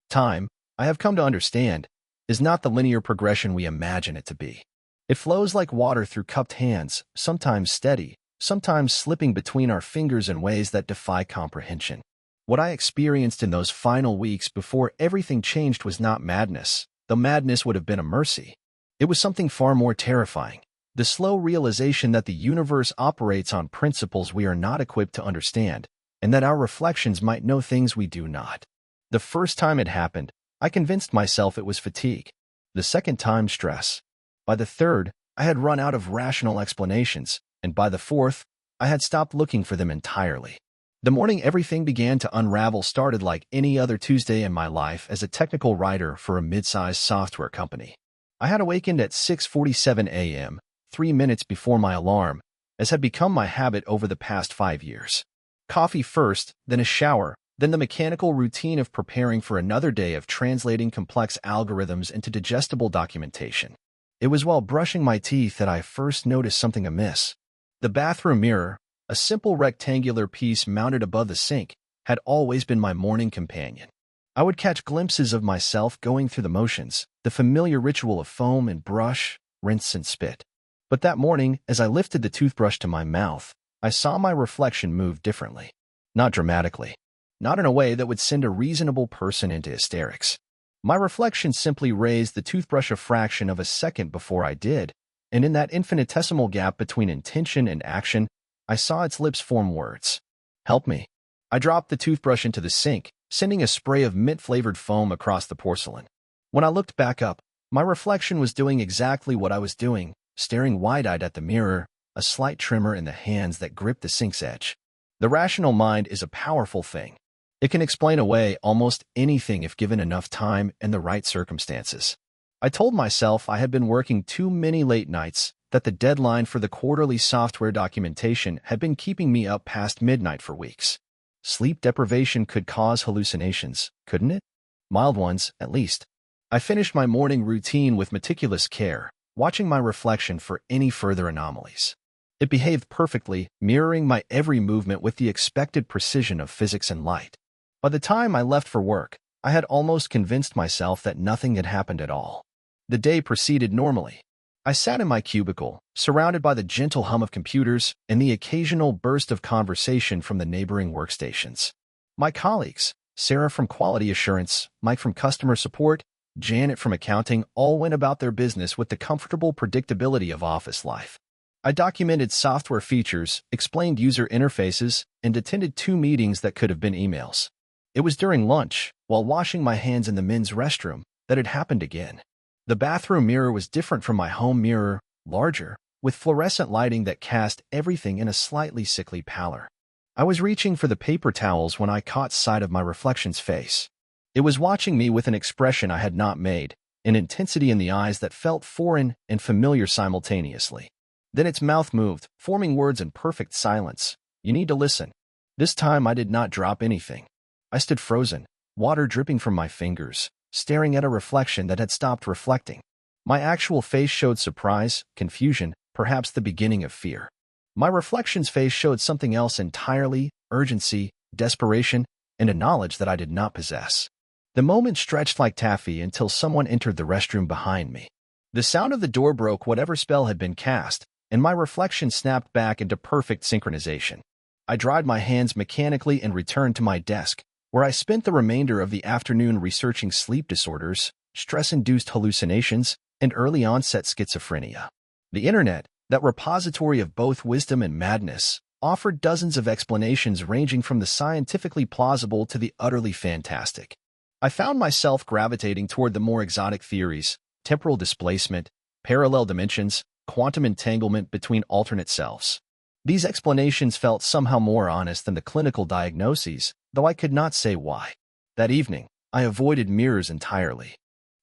Time, I have come to understand, is not the linear progression we imagine it to be. It flows like water through cupped hands, sometimes steady, sometimes slipping between our fingers in ways that defy comprehension. What I experienced in those final weeks before everything changed was not madness, though madness would have been a mercy. It was something far more terrifying, the slow realization that the universe operates on principles we are not equipped to understand, and that our reflections might know things we do not. The first time it happened, I convinced myself it was fatigue. The second time, stress. By the third, I had run out of rational explanations, and by the fourth, I had stopped looking for them entirely. The morning everything began to unravel started like any other Tuesday in my life as a technical writer for a mid-sized software company. I had awakened at 6:47 a.m., 3 minutes before my alarm, as had become my habit over the past 5 years. Coffee first, then a shower, then the mechanical routine of preparing for another day of translating complex algorithms into digestible documentation. It was while brushing my teeth that I first noticed something amiss. The bathroom mirror, a simple rectangular piece mounted above the sink, had always been my morning companion. I would catch glimpses of myself going through the motions, the familiar ritual of foam and brush, rinse and spit. But that morning, as I lifted the toothbrush to my mouth, I saw my reflection move differently. Not dramatically. Not in a way that would send a reasonable person into hysterics. My reflection simply raised the toothbrush a fraction of a second before I did, and in that infinitesimal gap between intention and action, I saw its lips form words. Help me. I dropped the toothbrush into the sink, sending a spray of mint-flavored foam across the porcelain. When I looked back up, my reflection was doing exactly what I was doing, staring wide-eyed at the mirror, a slight tremor in the hands that gripped the sink's edge. The rational mind is a powerful thing. It can explain away almost anything if given enough time and the right circumstances. I told myself I had been working too many late nights, that the deadline for the quarterly software documentation had been keeping me up past midnight for weeks. Sleep deprivation could cause hallucinations, couldn't it? Mild ones, at least. I finished my morning routine with meticulous care, watching my reflection for any further anomalies. It behaved perfectly, mirroring my every movement with the expected precision of physics and light. By the time I left for work, I had almost convinced myself that nothing had happened at all. The day proceeded normally. I sat in my cubicle, surrounded by the gentle hum of computers and the occasional burst of conversation from the neighboring workstations. My colleagues, Sarah from Quality Assurance, Mike from Customer Support, Janet from Accounting, all went about their business with the comfortable predictability of office life. I documented software features, explained user interfaces, and attended 2 meetings that could have been emails. It was during lunch, while washing my hands in the men's restroom, that it happened again. The bathroom mirror was different from my home mirror, larger, with fluorescent lighting that cast everything in a slightly sickly pallor. I was reaching for the paper towels when I caught sight of my reflection's face. It was watching me with an expression I had not made, an intensity in the eyes that felt foreign and familiar simultaneously. Then its mouth moved, forming words in perfect silence. You need to listen. This time I did not drop anything. I stood frozen, water dripping from my fingers, staring at a reflection that had stopped reflecting. My actual face showed surprise, confusion, perhaps the beginning of fear. My reflection's face showed something else entirely, urgency, desperation, and a knowledge that I did not possess. The moment stretched like taffy until someone entered the restroom behind me. The sound of the door broke whatever spell had been cast, and my reflection snapped back into perfect synchronization. I dried my hands mechanically and returned to my desk, where I spent the remainder of the afternoon researching sleep disorders, stress-induced hallucinations, and early-onset schizophrenia. The internet, that repository of both wisdom and madness, offered dozens of explanations ranging from the scientifically plausible to the utterly fantastic. I found myself gravitating toward the more exotic theories, temporal displacement, parallel dimensions, quantum entanglement between alternate selves. These explanations felt somehow more honest than the clinical diagnoses, though I could not say why. That evening, I avoided mirrors entirely.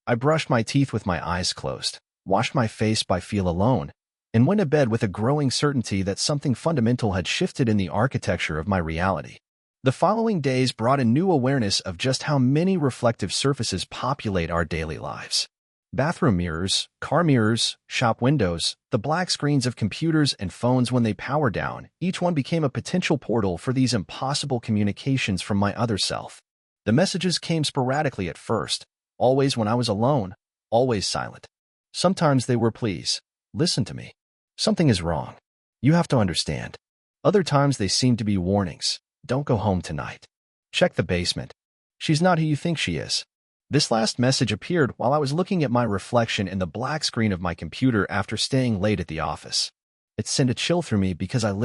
I brushed my teeth with my eyes closed, washed my face by feel alone, and went to bed with a growing certainty that something fundamental had shifted in the architecture of my reality. The following days brought a new awareness of just how many reflective surfaces populate our daily lives. Bathroom mirrors, car mirrors, shop windows, the black screens of computers and phones when they power down, each one became a potential portal for these impossible communications from my other self. The messages came sporadically at first, always when I was alone, always silent. Sometimes they were, "Please, listen to me. Something is wrong. You have to understand." Other times they seemed to be warnings. "Don't go home tonight. Check the basement. She's not who you think she is." This last message appeared while I was looking at my reflection in the black screen of my computer after staying late at the office. It sent a chill through me because I had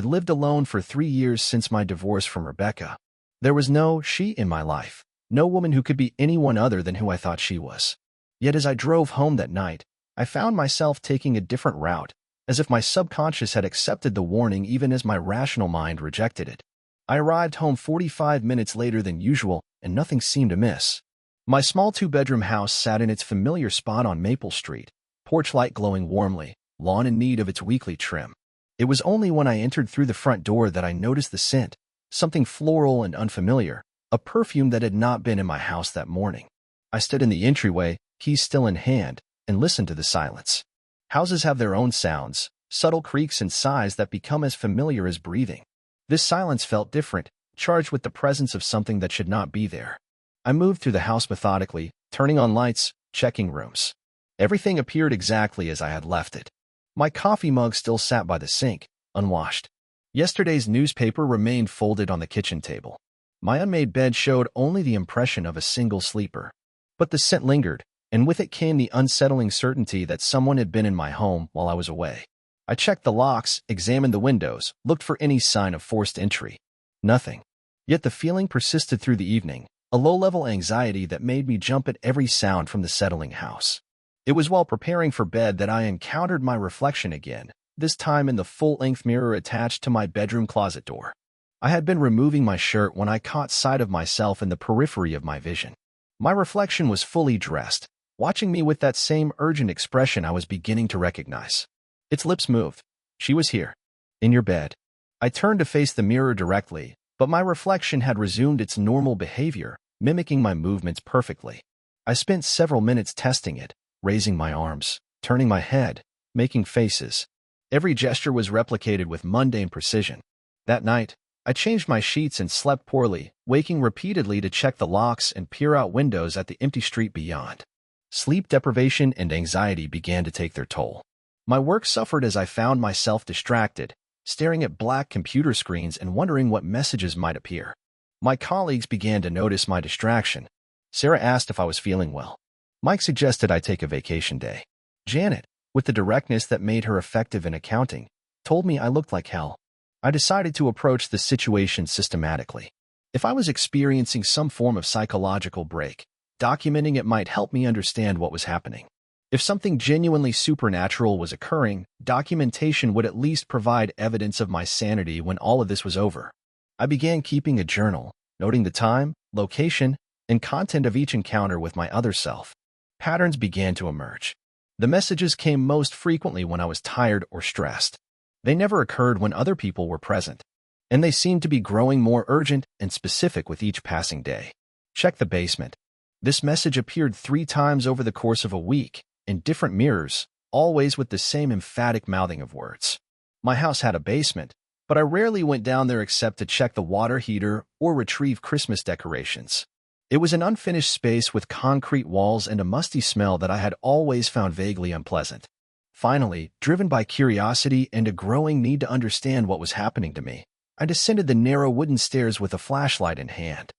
lived alone for 3 years since my divorce from Rebecca. There was no she in my life, no woman who could be anyone other than who I thought she was. Yet as I drove home that night, I found myself taking a different route, as if my subconscious had accepted the warning even as my rational mind rejected it. I arrived home 45 minutes later than usual, and nothing seemed amiss. My small 2-bedroom house sat in its familiar spot on Maple Street, porch light glowing warmly, lawn in need of its weekly trim. It was only when I entered through the front door that I noticed the scent, something floral and unfamiliar, a perfume that had not been in my house that morning. I stood in the entryway, keys still in hand, and listened to the silence. Houses have their own sounds, subtle creaks and sighs that become as familiar as breathing. This silence felt different, charged with the presence of something that should not be there. I moved through the house methodically, turning on lights, checking rooms. Everything appeared exactly as I had left it. My coffee mug still sat by the sink, unwashed. Yesterday's newspaper remained folded on the kitchen table. My unmade bed showed only the impression of a single sleeper. But the scent lingered, and with it came the unsettling certainty that someone had been in my home while I was away. I checked the locks, examined the windows, looked for any sign of forced entry. Nothing. Yet the feeling persisted through the evening, a low-level anxiety that made me jump at every sound from the settling house. It was while preparing for bed that I encountered my reflection again, this time in the full-length mirror attached to my bedroom closet door. I had been removing my shirt when I caught sight of myself in the periphery of my vision. My reflection was fully dressed, watching me with that same urgent expression I was beginning to recognize. Its lips moved. "She was here. In your bed." I turned to face the mirror directly, but my reflection had resumed its normal behavior, mimicking my movements perfectly. I spent several minutes testing it, raising my arms, turning my head, making faces. Every gesture was replicated with mundane precision. That night, I changed my sheets and slept poorly, waking repeatedly to check the locks and peer out windows at the empty street beyond. Sleep deprivation and anxiety began to take their toll. My work suffered as I found myself distracted, staring at black computer screens and wondering what messages might appear. My colleagues began to notice my distraction. Sarah asked if I was feeling well. Mike suggested I take a vacation day. Janet, with the directness that made her effective in accounting, told me I looked like hell. I decided to approach the situation systematically. If I was experiencing some form of psychological break, documenting it might help me understand what was happening. If something genuinely supernatural was occurring, documentation would at least provide evidence of my sanity when all of this was over. I began keeping a journal, noting the time, location, and content of each encounter with my other self. Patterns began to emerge. The messages came most frequently when I was tired or stressed. They never occurred when other people were present, and they seemed to be growing more urgent and specific with each passing day. Check the basement. This message appeared 3 times over the course of a week, in different mirrors, always with the same emphatic mouthing of words. My house had a basement, but I rarely went down there except to check the water heater or retrieve Christmas decorations. It was an unfinished space with concrete walls and a musty smell that I had always found vaguely unpleasant. Finally, driven by curiosity and a growing need to understand what was happening to me, I descended the narrow wooden stairs with a flashlight in hand.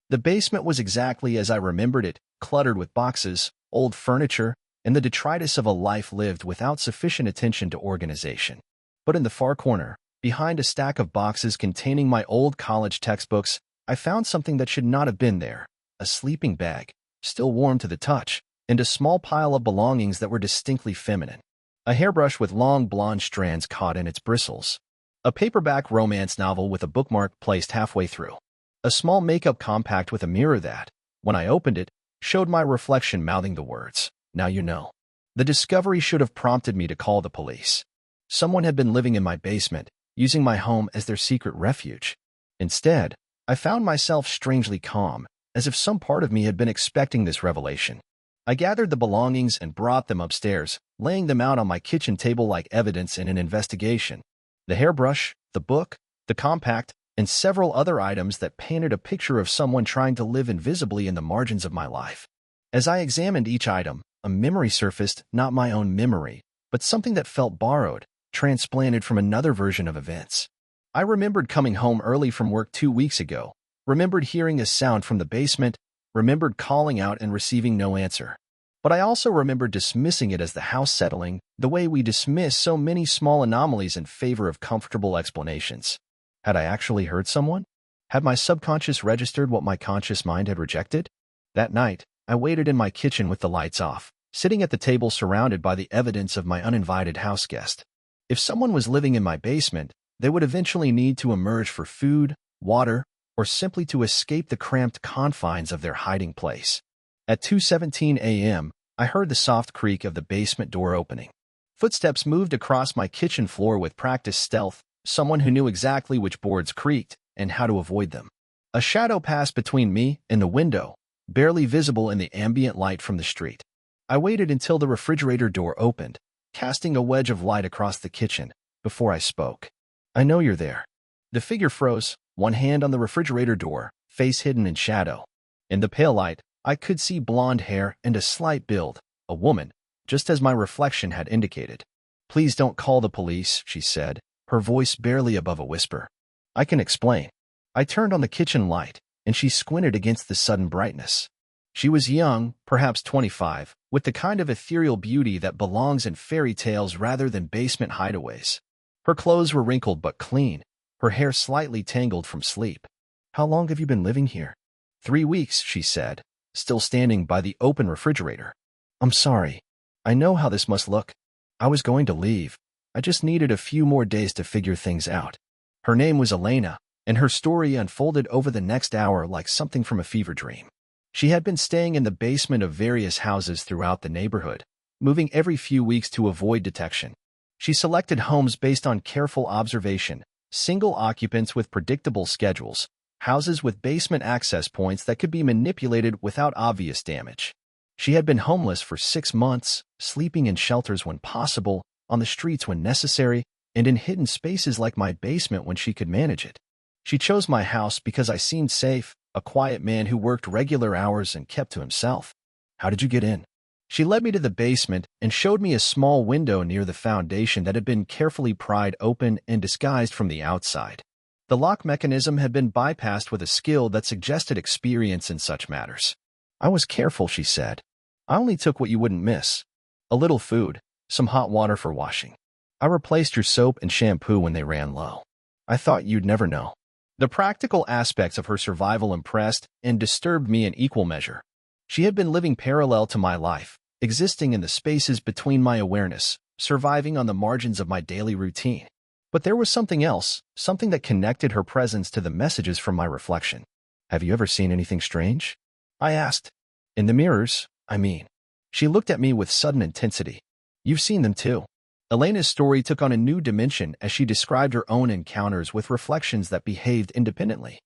The basement was exactly as I remembered it, cluttered with boxes, old furniture, and the detritus of a life lived without sufficient attention to organization. But in the far corner, behind a stack of boxes containing my old college textbooks, I found something that should not have been there: a sleeping bag, still warm to the touch, and a small pile of belongings that were distinctly feminine. A hairbrush with long blonde strands caught in its bristles. A paperback romance novel with a bookmark placed halfway through. A small makeup compact with a mirror that, when I opened it, showed my reflection mouthing the words, "Now you know." The discovery should have prompted me to call the police. Someone had been living in my basement, using my home as their secret refuge. Instead, I found myself strangely calm, as if some part of me had been expecting this revelation. I gathered the belongings and brought them upstairs, laying them out on my kitchen table like evidence in an investigation. The hairbrush, the book, the compact, and several other items that painted a picture of someone trying to live invisibly in the margins of my life. As I examined each item, a memory surfaced, not my own memory, but something that felt borrowed, transplanted from another version of events. I remembered coming home early from work 2 weeks ago, remembered hearing a sound from the basement, remembered calling out and receiving no answer. But I also remembered dismissing it as the house settling, the way we dismiss so many small anomalies in favor of comfortable explanations. Had I actually heard someone? Had my subconscious registered what my conscious mind had rejected? That night, I waited in my kitchen with the lights off, sitting at the table surrounded by the evidence of my uninvited house guest. If someone was living in my basement, they would eventually need to emerge for food, water, or simply to escape the cramped confines of their hiding place. At 2:17 a.m., I heard the soft creak of the basement door opening. Footsteps moved across my kitchen floor with practiced stealth, someone who knew exactly which boards creaked and how to avoid them. A shadow passed between me and the window, barely visible in the ambient light from the street. I waited until the refrigerator door opened, casting a wedge of light across the kitchen, before I spoke. "I know you're there." The figure froze, one hand on the refrigerator door, face hidden in shadow. In the pale light, I could see blonde hair and a slight build, a woman, just as my reflection had indicated. "Please don't call the police," she said, her voice barely above a whisper. "I can explain." I turned on the kitchen light, and she squinted against the sudden brightness. She was young, perhaps 25, with the kind of ethereal beauty that belongs in fairy tales rather than basement hideaways. Her clothes were wrinkled but clean, her hair slightly tangled from sleep. "How long have you been living here?" 3 weeks, she said, still standing by the open refrigerator. "I'm sorry. I know how this must look. I was going to leave. I just needed a few more days to figure things out." Her name was Elena, and her story unfolded over the next hour like something from a fever dream. She had been staying in the basement of various houses throughout the neighborhood, moving every few weeks to avoid detection. She selected homes based on careful observation, single occupants with predictable schedules, houses with basement access points that could be manipulated without obvious damage. She had been homeless for 6 months, sleeping in shelters when possible, on the streets when necessary, and in hidden spaces like my basement when she could manage it. She chose my house because I seemed safe, a quiet man who worked regular hours and kept to himself. "How did you get in?" She led me to the basement and showed me a small window near the foundation that had been carefully pried open and disguised from the outside. The lock mechanism had been bypassed with a skill that suggested experience in such matters. "I was careful," she said. "I only took what you wouldn't miss. A little food, some hot water for washing. I replaced your soap and shampoo when they ran low. I thought you'd never know." The practical aspects of her survival impressed and disturbed me in equal measure. She had been living parallel to my life, existing in the spaces between my awareness, surviving on the margins of my daily routine. But there was something else, something that connected her presence to the messages from my reflection. "Have you ever seen anything strange?" I asked. "In the mirrors, I mean." She looked at me with sudden intensity. "You've seen them too." Elena's story took on a new dimension as she described her own encounters with reflections that behaved independently.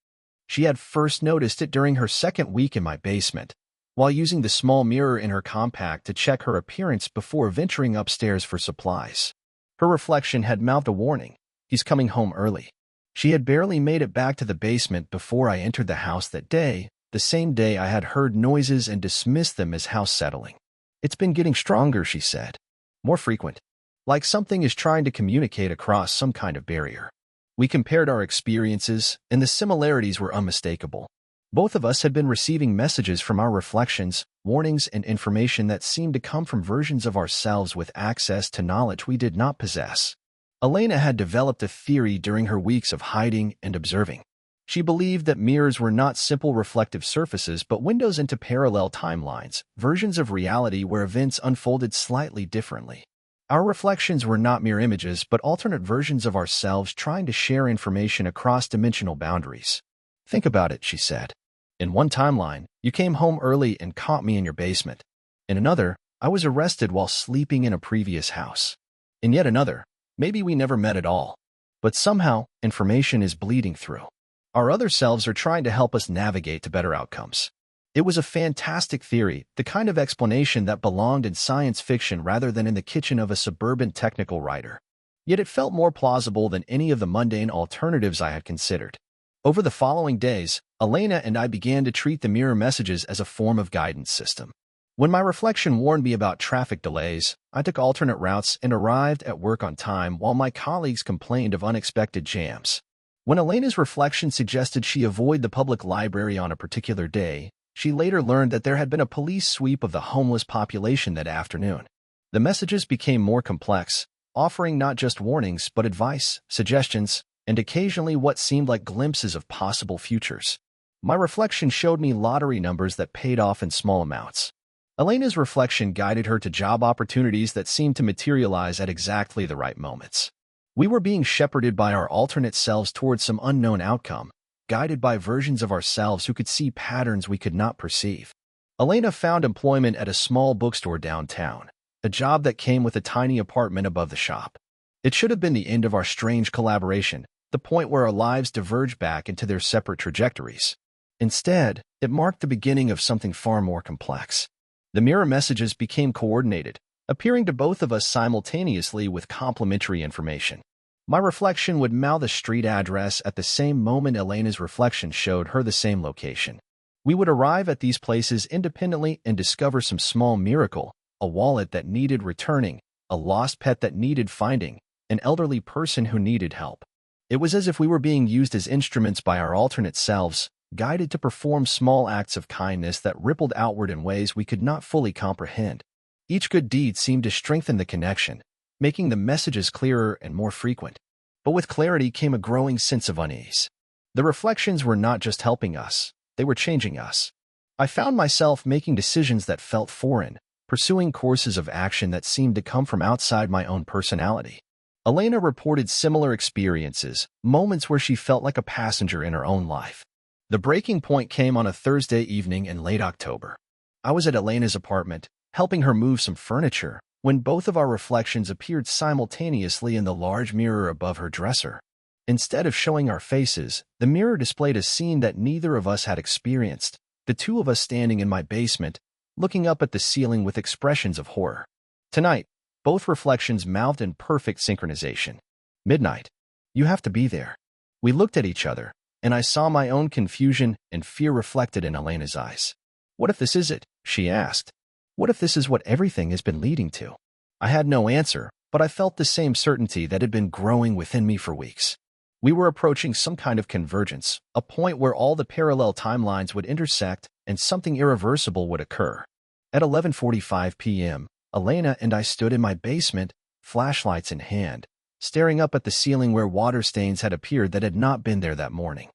She had first noticed it during her 2nd week in my basement, while using the small mirror in her compact to check her appearance before venturing upstairs for supplies. Her reflection had mouthed a warning: "He's coming home early." She had barely made it back to the basement before I entered the house that day, the same day I had heard noises and dismissed them as house settling. "It's been getting stronger," she said. "More frequent. Like something is trying to communicate across some kind of barrier." We compared our experiences, and the similarities were unmistakable. Both of us had been receiving messages from our reflections, warnings and information that seemed to come from versions of ourselves with access to knowledge we did not possess. Elena had developed a theory during her weeks of hiding and observing. She believed that mirrors were not simple reflective surfaces but windows into parallel timelines, versions of reality where events unfolded slightly differently. Our reflections were not mere images but alternate versions of ourselves trying to share information across dimensional boundaries. "Think about it," she said. "In one timeline, you came home early and caught me in your basement. In another, I was arrested while sleeping in a previous house. In yet another, maybe we never met at all. But somehow, information is bleeding through. Our other selves are trying to help us navigate to better outcomes." It was a fantastic theory, the kind of explanation that belonged in science fiction rather than in the kitchen of a suburban technical writer. Yet it felt more plausible than any of the mundane alternatives I had considered. Over the following days, Elena and I began to treat the mirror messages as a form of guidance system. When my reflection warned me about traffic delays, I took alternate routes and arrived at work on time while my colleagues complained of unexpected jams. When Elena's reflection suggested she avoid the public library on a particular day, she later learned that there had been a police sweep of the homeless population that afternoon. The messages became more complex, offering not just warnings but advice, suggestions, and occasionally what seemed like glimpses of possible futures. My reflection showed me lottery numbers that paid off in small amounts. Elena's reflection guided her to job opportunities that seemed to materialize at exactly the right moments. We were being shepherded by our alternate selves towards some unknown outcome, guided by versions of ourselves who could see patterns we could not perceive. Elena found employment at a small bookstore downtown, a job that came with a tiny apartment above the shop. It should have been the end of our strange collaboration, the point where our lives diverged back into their separate trajectories. Instead, it marked the beginning of something far more complex. The mirror messages became coordinated, appearing to both of us simultaneously with complementary information. My reflection would mouth a street address at the same moment Elena's reflection showed her the same location. We would arrive at these places independently and discover some small miracle, a wallet that needed returning, a lost pet that needed finding, an elderly person who needed help. It was as if we were being used as instruments by our alternate selves, guided to perform small acts of kindness that rippled outward in ways we could not fully comprehend. Each good deed seemed to strengthen the connection, making the messages clearer and more frequent. But with clarity came a growing sense of unease. The reflections were not just helping us, they were changing us. I found myself making decisions that felt foreign, pursuing courses of action that seemed to come from outside my own personality. Elena reported similar experiences, moments where she felt like a passenger in her own life. The breaking point came on a Thursday evening in late October. I was at Elena's apartment, helping her move some furniture, when both of our reflections appeared simultaneously in the large mirror above her dresser. Instead of showing our faces, the mirror displayed a scene that neither of us had experienced, the two of us standing in my basement, looking up at the ceiling with expressions of horror. Tonight, both reflections mouthed in perfect synchronization. Midnight. You have to be there. We looked at each other, and I saw my own confusion and fear reflected in Elena's eyes. What if this is it? She asked. What if this is what everything has been leading to? I had no answer, but I felt the same certainty that had been growing within me for weeks. We were approaching some kind of convergence, a point where all the parallel timelines would intersect and something irreversible would occur. At 11:45 p.m., Elena and I stood in my basement, flashlights in hand, staring up at the ceiling where water stains had appeared that had not been there that morning.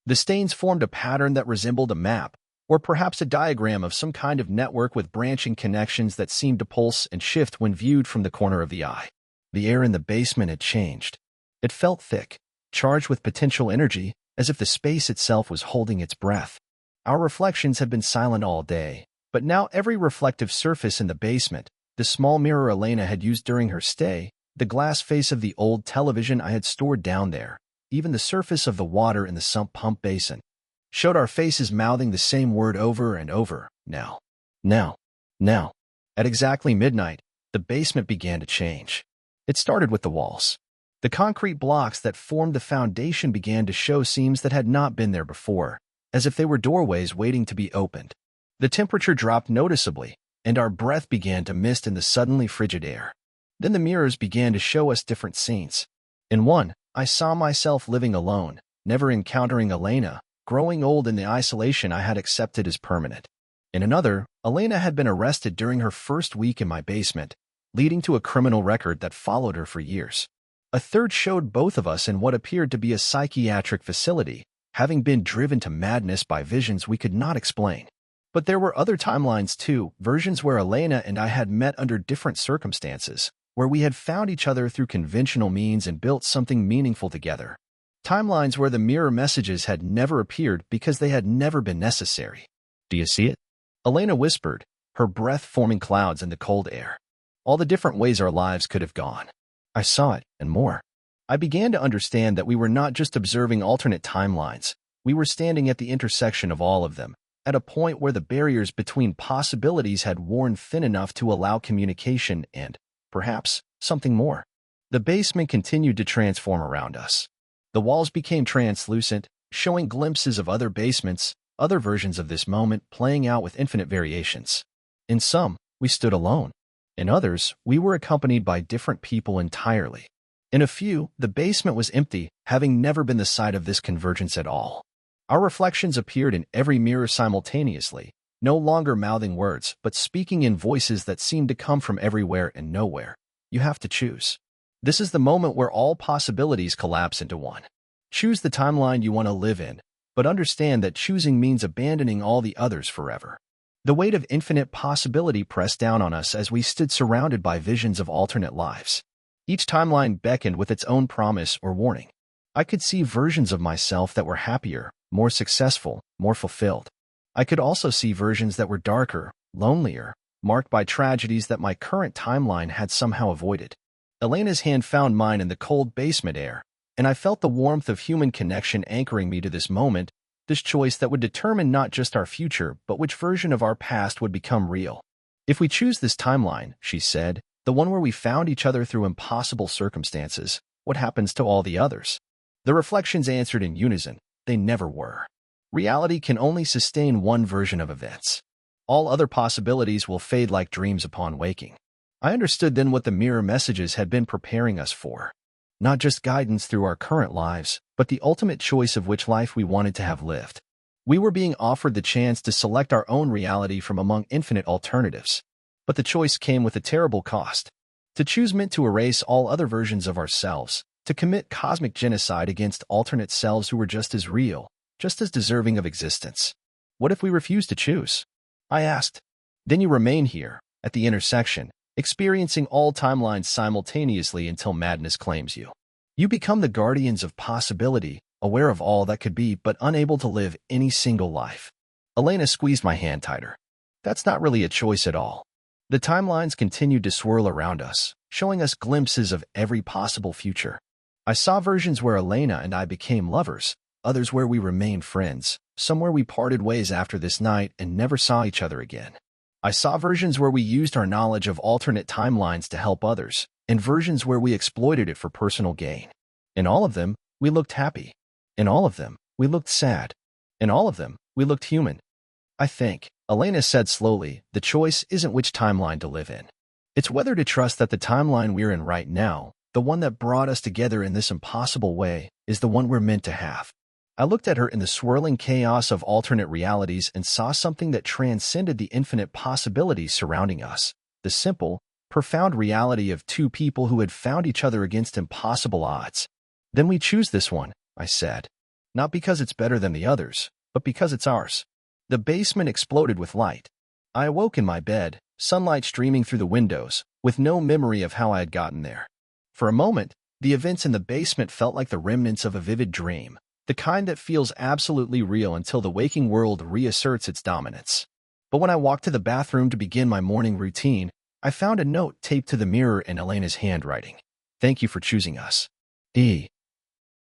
The stains formed a pattern that resembled a map, or perhaps a diagram of some kind of network with branching connections that seemed to pulse and shift when viewed from the corner of the eye. The air in the basement had changed. It felt thick, charged with potential energy, as if the space itself was holding its breath. Our reflections had been silent all day, but now every reflective surface in the basement, the small mirror Elena had used during her stay, the glass face of the old television I had stored down there, even the surface of the water in the sump pump basin, showed our faces mouthing the same word over and over, now, now, now. At exactly midnight, the basement began to change. It started with the walls. The concrete blocks that formed the foundation began to show seams that had not been there before, as if they were doorways waiting to be opened. The temperature dropped noticeably, and our breath began to mist in the suddenly frigid air. Then the mirrors began to show us different scenes. In one, I saw myself living alone, never encountering Elena, growing old in the isolation I had accepted as permanent. In another, Elena had been arrested during her first week in my basement, leading to a criminal record that followed her for years. A third showed both of us in what appeared to be a psychiatric facility, having been driven to madness by visions we could not explain. But there were other timelines too, versions where Elena and I had met under different circumstances, where we had found each other through conventional means and built something meaningful together. Timelines where the mirror messages had never appeared because they had never been necessary. Do you see it? Elena whispered, her breath forming clouds in the cold air. All the different ways our lives could have gone. I saw it, and more. I began to understand that we were not just observing alternate timelines, we were standing at the intersection of all of them, at a point where the barriers between possibilities had worn thin enough to allow communication and, perhaps, something more. The basement continued to transform around us. The walls became translucent, showing glimpses of other basements, other versions of this moment playing out with infinite variations. In some, we stood alone. In others, we were accompanied by different people entirely. In a few, the basement was empty, having never been the site of this convergence at all. Our reflections appeared in every mirror simultaneously, no longer mouthing words, but speaking in voices that seemed to come from everywhere and nowhere. You have to choose. This is the moment where all possibilities collapse into one. Choose the timeline you want to live in, but understand that choosing means abandoning all the others forever. The weight of infinite possibility pressed down on us as we stood surrounded by visions of alternate lives. Each timeline beckoned with its own promise or warning. I could see versions of myself that were happier, more successful, more fulfilled. I could also see versions that were darker, lonelier, marked by tragedies that my current timeline had somehow avoided. Elena's hand found mine in the cold basement air, and I felt the warmth of human connection anchoring me to this moment, this choice that would determine not just our future, but which version of our past would become real. If we choose this timeline, she said, the one where we found each other through impossible circumstances, what happens to all the others? The reflections answered in unison. They never were. Reality can only sustain one version of events. All other possibilities will fade like dreams upon waking. I understood then what the mirror messages had been preparing us for. Not just guidance through our current lives, but the ultimate choice of which life we wanted to have lived. We were being offered the chance to select our own reality from among infinite alternatives. But the choice came with a terrible cost. To choose meant to erase all other versions of ourselves, to commit cosmic genocide against alternate selves who were just as real, just as deserving of existence. What if we refuse to choose? I asked. Then you remain here, at the intersection, experiencing all timelines simultaneously until madness claims you. You become the guardians of possibility, aware of all that could be but unable to live any single life. Elena squeezed my hand tighter. That's not really a choice at all. The timelines continued to swirl around us, showing us glimpses of every possible future. I saw versions where Elena and I became lovers, others where we remained friends, some where we parted ways after this night and never saw each other again. I saw versions where we used our knowledge of alternate timelines to help others, and versions where we exploited it for personal gain. In all of them, we looked happy. In all of them, we looked sad. In all of them, we looked human. I think, Elena said slowly, the choice isn't which timeline to live in. It's whether to trust that the timeline we're in right now, the one that brought us together in this impossible way, is the one we're meant to have. I looked at her in the swirling chaos of alternate realities and saw something that transcended the infinite possibilities surrounding us. The simple, profound reality of two people who had found each other against impossible odds. Then we choose this one, I said. Not because it's better than the others, but because it's ours. The basement exploded with light. I awoke in my bed, sunlight streaming through the windows, with no memory of how I had gotten there. For a moment, the events in the basement felt like the remnants of a vivid dream, the kind that feels absolutely real until the waking world reasserts its dominance. But when I walked to the bathroom to begin my morning routine, I found a note taped to the mirror in Elena's handwriting. Thank you for choosing us. E.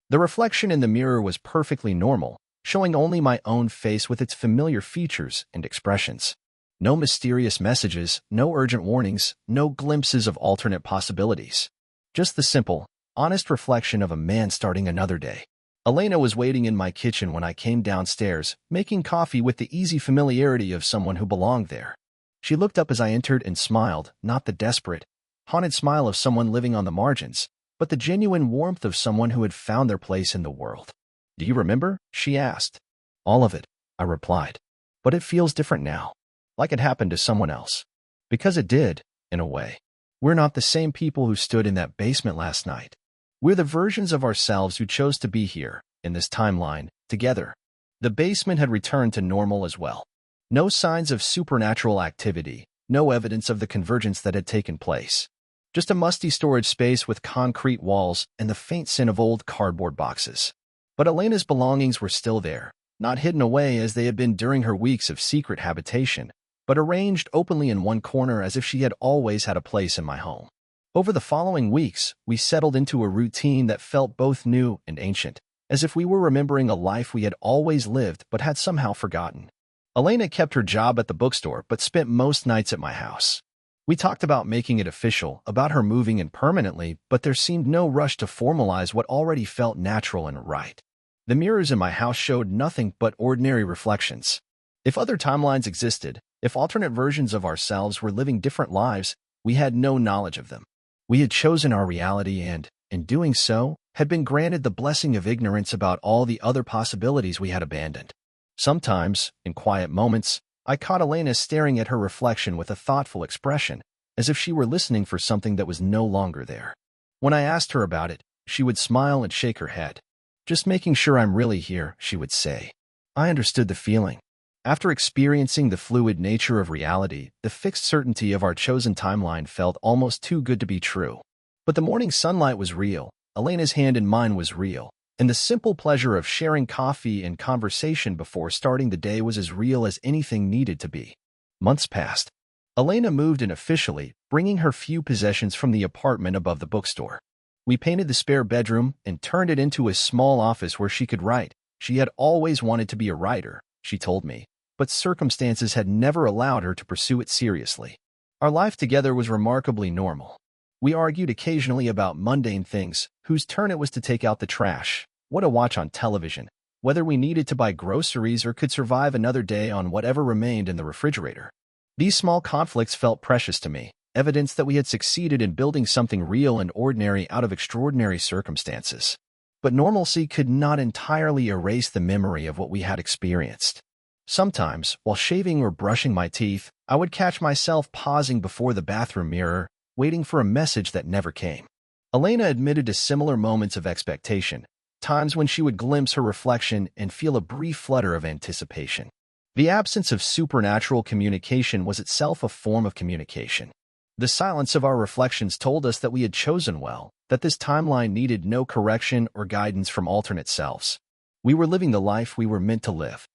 The reflection in the mirror was perfectly normal, showing only my own face with its familiar features and expressions. No mysterious messages, no urgent warnings, no glimpses of alternate possibilities. Just the simple, honest reflection of a man starting another day. Elena was waiting in my kitchen when I came downstairs, making coffee with the easy familiarity of someone who belonged there. She looked up as I entered and smiled, not the desperate, haunted smile of someone living on the margins, but the genuine warmth of someone who had found their place in the world. Do you remember? She asked. All of it, I replied. But it feels different now. Like it happened to someone else. Because it did, in a way. We're not the same people who stood in that basement last night. We're the versions of ourselves who chose to be here, in this timeline, together. The basement had returned to normal as well. No signs of supernatural activity, no evidence of the convergence that had taken place. Just a musty storage space with concrete walls and the faint scent of old cardboard boxes. But Elena's belongings were still there, not hidden away as they had been during her weeks of secret habitation, but arranged openly in one corner as if she had always had a place in my home. Over the following weeks, we settled into a routine that felt both new and ancient, as if we were remembering a life we had always lived but had somehow forgotten. Elena kept her job at the bookstore but spent most nights at my house. We talked about making it official, about her moving in permanently, but there seemed no rush to formalize what already felt natural and right. The mirrors in my house showed nothing but ordinary reflections. If other timelines existed, if alternate versions of ourselves were living different lives, we had no knowledge of them. We had chosen our reality and, in doing so, had been granted the blessing of ignorance about all the other possibilities we had abandoned. Sometimes, in quiet moments, I caught Elena staring at her reflection with a thoughtful expression, as if she were listening for something that was no longer there. When I asked her about it, she would smile and shake her head. "Just making sure I'm really here," she would say. I understood the feeling. After experiencing the fluid nature of reality, the fixed certainty of our chosen timeline felt almost too good to be true. But the morning sunlight was real, Elena's hand in mine was real, and the simple pleasure of sharing coffee and conversation before starting the day was as real as anything needed to be. Months passed. Elena moved in officially, bringing her few possessions from the apartment above the bookstore. We painted the spare bedroom and turned it into a small office where she could write. She had always wanted to be a writer, she told me, but circumstances had never allowed her to pursue it seriously. Our life together was remarkably normal. We argued occasionally about mundane things, whose turn it was to take out the trash, what to watch on television, whether we needed to buy groceries or could survive another day on whatever remained in the refrigerator. These small conflicts felt precious to me, evidence that we had succeeded in building something real and ordinary out of extraordinary circumstances. But normalcy could not entirely erase the memory of what we had experienced. Sometimes, while shaving or brushing my teeth, I would catch myself pausing before the bathroom mirror, waiting for a message that never came. Elena admitted to similar moments of expectation, times when she would glimpse her reflection and feel a brief flutter of anticipation. The absence of supernatural communication was itself a form of communication. The silence of our reflections told us that we had chosen well, that this timeline needed no correction or guidance from alternate selves. We were living the life we were meant to live.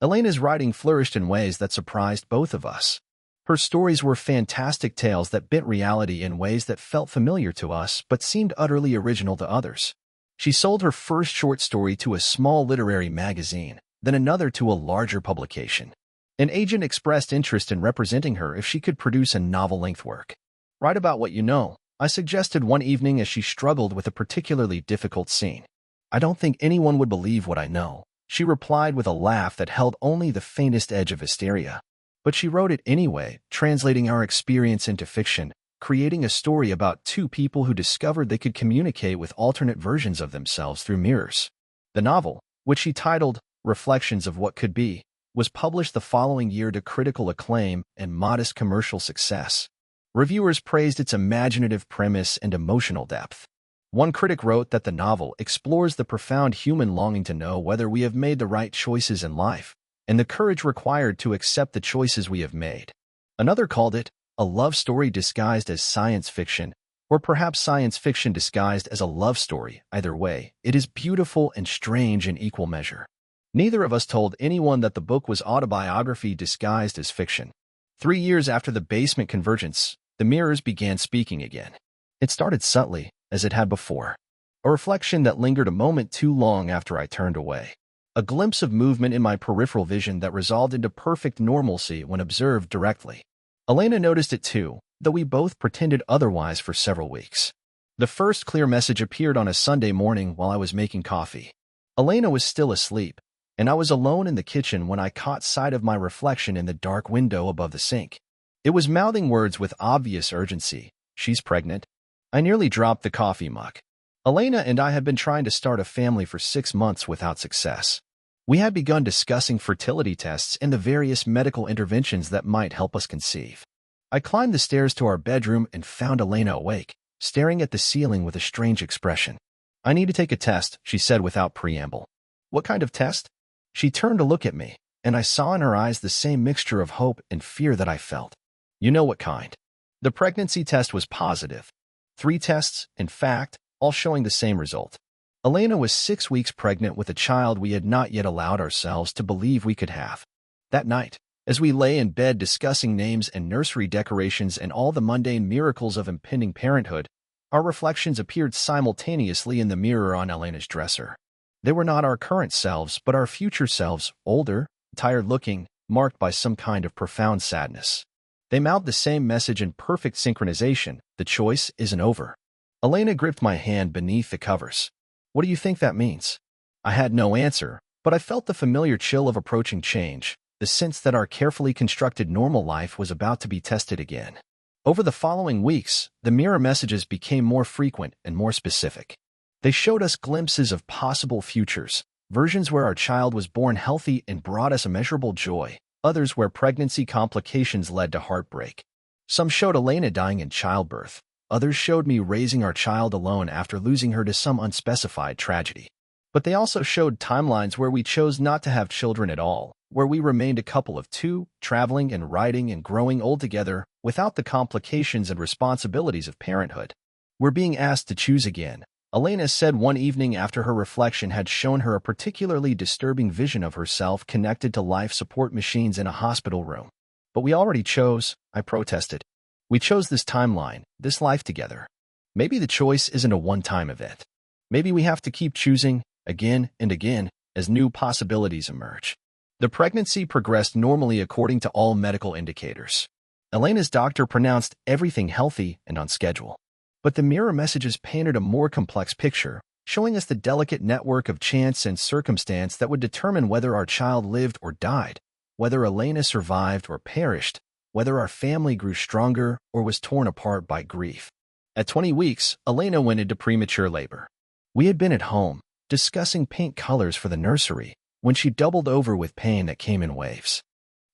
Elena's writing flourished in ways that surprised both of us. Her stories were fantastic tales that bent reality in ways that felt familiar to us but seemed utterly original to others. She sold her first short story to a small literary magazine, then another to a larger publication. An agent expressed interest in representing her if she could produce a novel-length work. "Write about what you know," I suggested one evening as she struggled with a particularly difficult scene. "I don't think anyone would believe what I know," she replied with a laugh that held only the faintest edge of hysteria. But she wrote it anyway, translating our experience into fiction, creating a story about two people who discovered they could communicate with alternate versions of themselves through mirrors. The novel, which she titled Reflections of What Could Be, was published the following year to critical acclaim and modest commercial success. Reviewers praised its imaginative premise and emotional depth. One critic wrote that the novel explores the profound human longing to know whether we have made the right choices in life, and the courage required to accept the choices we have made. Another called it a love story disguised as science fiction, or perhaps science fiction disguised as a love story. Either way, it is beautiful and strange in equal measure. Neither of us told anyone that the book was autobiography disguised as fiction. 3 years after the basement convergence, the mirrors began speaking again. It started subtly, as it had before. A reflection that lingered a moment too long after I turned away. A glimpse of movement in my peripheral vision that resolved into perfect normalcy when observed directly. Elena noticed it too, though we both pretended otherwise for several weeks. The first clear message appeared on a Sunday morning while I was making coffee. Elena was still asleep, and I was alone in the kitchen when I caught sight of my reflection in the dark window above the sink. It was mouthing words with obvious urgency. "She's pregnant." I nearly dropped the coffee mug. Elena and I had been trying to start a family for 6 months without success. We had begun discussing fertility tests and the various medical interventions that might help us conceive. I climbed the stairs to our bedroom and found Elena awake, staring at the ceiling with a strange expression. "I need to take a test," she said without preamble. "What kind of test?" She turned to look at me, and I saw in her eyes the same mixture of hope and fear that I felt. "You know what kind." The pregnancy test was positive. 3 tests, in fact, all showing the same result. Elena was 6 weeks pregnant with a child we had not yet allowed ourselves to believe we could have. That night, as we lay in bed discussing names and nursery decorations and all the mundane miracles of impending parenthood, our reflections appeared simultaneously in the mirror on Elena's dresser. They were not our current selves, but our future selves, older, tired-looking, marked by some kind of profound sadness. They mouthed the same message in perfect synchronization: the choice isn't over. Elena gripped my hand beneath the covers. "What do you think that means?" I had no answer, but I felt the familiar chill of approaching change, the sense that our carefully constructed normal life was about to be tested again. Over the following weeks, the mirror messages became more frequent and more specific. They showed us glimpses of possible futures, versions where our child was born healthy and brought us immeasurable joy, others where pregnancy complications led to heartbreak. Some showed Elena dying in childbirth, others showed me raising our child alone after losing her to some unspecified tragedy. But they also showed timelines where we chose not to have children at all, where we remained a couple of two, traveling and writing and growing old together without the complications and responsibilities of parenthood. We're being asked to choose again, Elena said one evening after her reflection had shown her a particularly disturbing vision of herself connected to life support machines in a hospital room. But we already chose, I protested. We chose this timeline, this life together. Maybe the choice isn't a one-time event. Maybe we have to keep choosing, again and again, as new possibilities emerge. The pregnancy progressed normally according to all medical indicators. Elena's doctor pronounced everything healthy and on schedule. But the mirror messages painted a more complex picture, showing us the delicate network of chance and circumstance that would determine whether our child lived or died, whether Elena survived or perished, whether our family grew stronger or was torn apart by grief. At 20 weeks, Elena went into premature labor. We had been at home, discussing paint colors for the nursery, when she doubled over with pain that came in waves.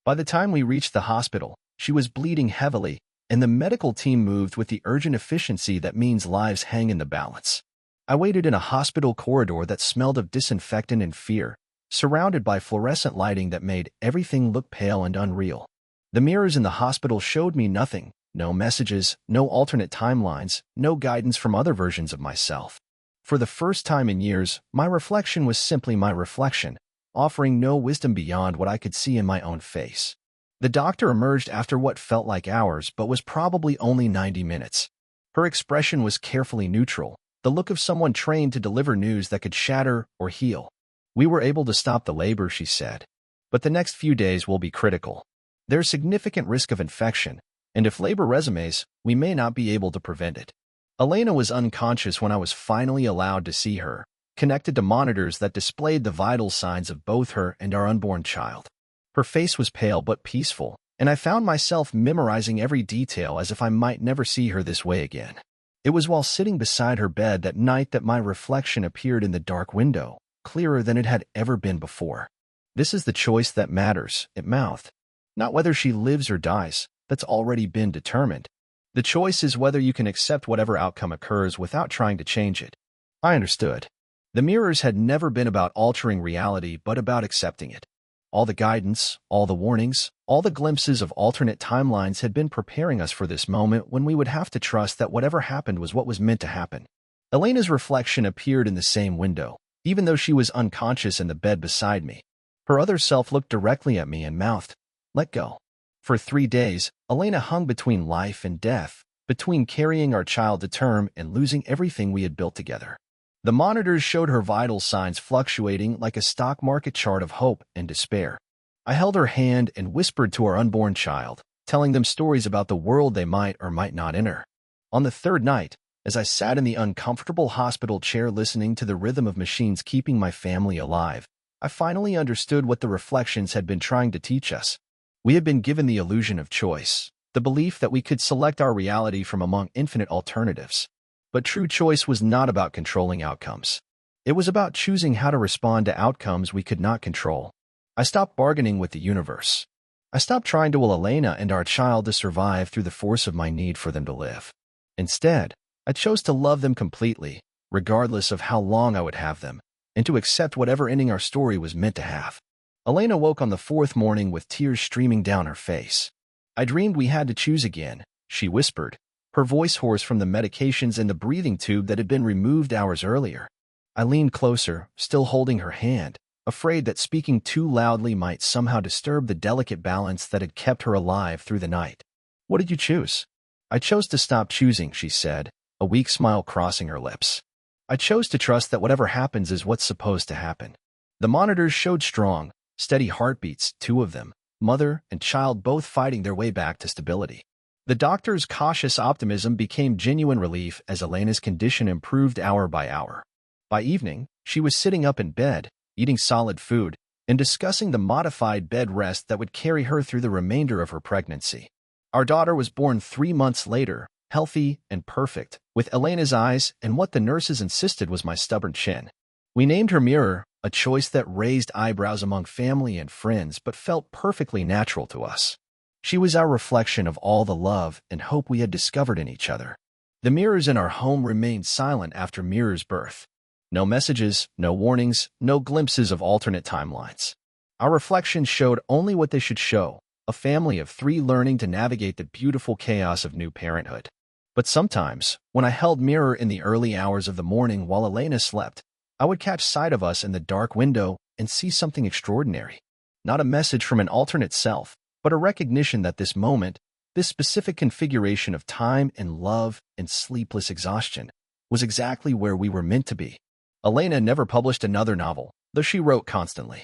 By the time we reached the hospital, she was bleeding heavily, and the medical team moved with the urgent efficiency that means lives hang in the balance. I waited in a hospital corridor that smelled of disinfectant and fear, surrounded by fluorescent lighting that made everything look pale and unreal. The mirrors in the hospital showed me nothing, no messages, no alternate timelines, no guidance from other versions of myself. For the first time in years, my reflection was simply my reflection, offering no wisdom beyond what I could see in my own face. The doctor emerged after what felt like hours but was probably only 90 minutes. Her expression was carefully neutral, the look of someone trained to deliver news that could shatter or heal. We were able to stop the labor, she said. But the next few days will be critical. There's significant risk of infection, and if labor resumes, we may not be able to prevent it. Elena was unconscious when I was finally allowed to see her, connected to monitors that displayed the vital signs of both her and our unborn child. Her face was pale but peaceful, and I found myself memorizing every detail as if I might never see her this way again. It was while sitting beside her bed that night that my reflection appeared in the dark window, clearer than it had ever been before. This is the choice that matters, it mouthed. Not whether she lives or dies, that's already been determined. The choice is whether you can accept whatever outcome occurs without trying to change it. I understood. The mirrors had never been about altering reality but about accepting it. All the guidance, all the warnings, all the glimpses of alternate timelines had been preparing us for this moment when we would have to trust that whatever happened was what was meant to happen. Elena's reflection appeared in the same window, even though she was unconscious in the bed beside me. Her other self looked directly at me and mouthed, "Let go." For 3 days, Elena hung between life and death, between carrying our child to term and losing everything we had built together. The monitors showed her vital signs fluctuating like a stock market chart of hope and despair. I held her hand and whispered to our unborn child, telling them stories about the world they might or might not enter. On the 3rd night, as I sat in the uncomfortable hospital chair listening to the rhythm of machines keeping my family alive, I finally understood what the reflections had been trying to teach us. We had been given the illusion of choice, the belief that we could select our reality from among infinite alternatives. But true choice was not about controlling outcomes. It was about choosing how to respond to outcomes we could not control. I stopped bargaining with the universe. I stopped trying to will Elena and our child to survive through the force of my need for them to live. Instead, I chose to love them completely, regardless of how long I would have them, and to accept whatever ending our story was meant to have. Elena woke on the 4th morning with tears streaming down her face. "I dreamed we had to choose again," she whispered, her voice hoarse from the medications and the breathing tube that had been removed hours earlier. I leaned closer, still holding her hand, afraid that speaking too loudly might somehow disturb the delicate balance that had kept her alive through the night. "What did you choose?" "I chose to stop choosing," she said, a weak smile crossing her lips. "I chose to trust that whatever happens is what's supposed to happen." The monitors showed strong, steady heartbeats, 2 of them, mother and child both fighting their way back to stability. The doctor's cautious optimism became genuine relief as Elena's condition improved hour by hour. By evening, She was sitting up in bed, eating solid food, and discussing the modified bed rest that would carry her through the remainder of her pregnancy. Our daughter was born 3 months later, healthy and perfect, with Elena's eyes and what the nurses insisted was my stubborn chin. We named her Mirror, a choice that raised eyebrows among family and friends but felt perfectly natural to us. She was our reflection of all the love and hope we had discovered in each other. The mirrors in our home remained silent after Mirror's birth. No messages, no warnings, no glimpses of alternate timelines. Our reflections showed only what they should show, a family of 3 learning to navigate the beautiful chaos of new parenthood. But sometimes, when I held Mirror in the early hours of the morning while Elena slept, I would catch sight of us in the dark window and see something extraordinary. Not a message from an alternate self, but a recognition that this moment, this specific configuration of time and love and sleepless exhaustion, was exactly where we were meant to be. Elena never published another novel, though she wrote constantly.